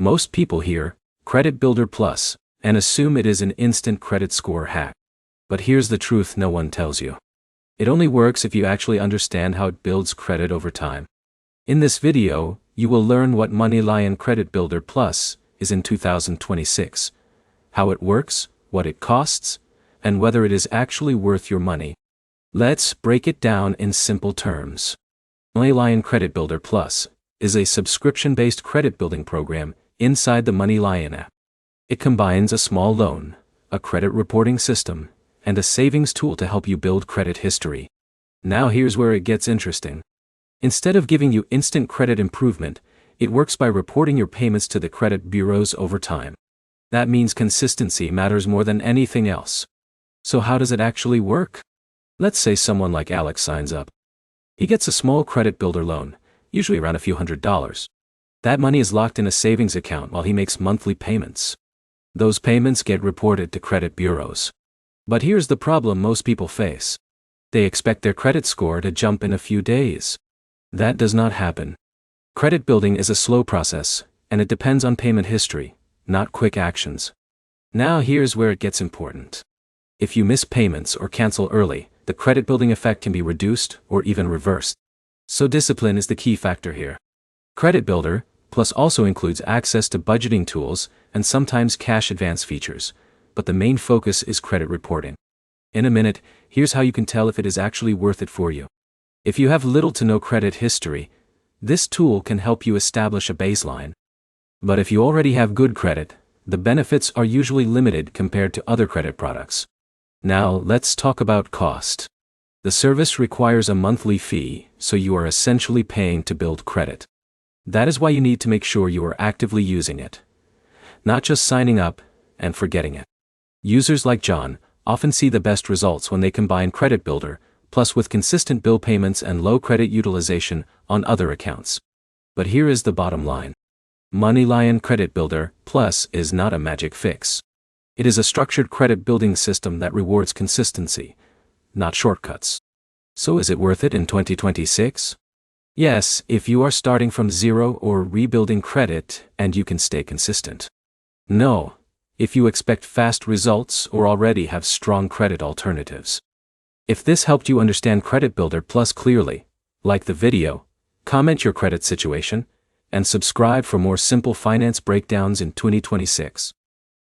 Most people hear Credit Builder Plus and assume it is an instant credit score hack. But here's the truth no one tells you. It only works if you actually understand how it builds credit over time. In this video, you will learn what MoneyLion Credit Builder Plus is in 2026, how it works, what it costs, and whether it is actually worth your money. Let's break it down in simple terms. MoneyLion Credit Builder Plus is a subscription-based credit building program inside the MoneyLion app. It combines a small loan, a credit reporting system, and a savings tool to help you build credit history. Now here's where it gets interesting. Instead of giving you instant credit improvement, it works by reporting your payments to the credit bureaus over time. That means consistency matters more than anything else. So how does it actually work? Let's say someone like Alex signs up. He gets a small credit builder loan, usually around a few $100s. That money is locked in a savings account while he makes monthly payments. Those payments get reported to credit bureaus. But here's the problem most people face. They expect their credit score to jump in a few days. That does not happen. Credit building is a slow process, and it depends on payment history, not quick actions. Now here's where it gets important. If you miss payments or cancel early, the credit building effect can be reduced or even reversed. So discipline is the key factor here. Credit Builder Plus also includes access to budgeting tools and sometimes cash advance features, but the main focus is credit reporting. In a minute, here's how you can tell if it is actually worth it for you. If you have little to no credit history, this tool can help you establish a baseline. But if you already have good credit, the benefits are usually limited compared to other credit products. Now, let's talk about cost. The service requires a monthly fee, so you are essentially paying to build credit. That is why you need to make sure you are actively using it, not just signing up and forgetting it. Users like John often see the best results when they combine Credit Builder Plus with consistent bill payments and low credit utilization on other accounts. But here is the bottom line. MoneyLion Credit Builder Plus is not a magic fix. It is a structured credit building system that rewards consistency, not shortcuts. So is it worth it in 2026? Yes, if you are starting from zero or rebuilding credit and you can stay consistent. No, if you expect fast results or already have strong credit alternatives. If this helped you understand Credit Builder Plus clearly, like the video, comment your credit situation, and subscribe for more simple finance breakdowns in 2026.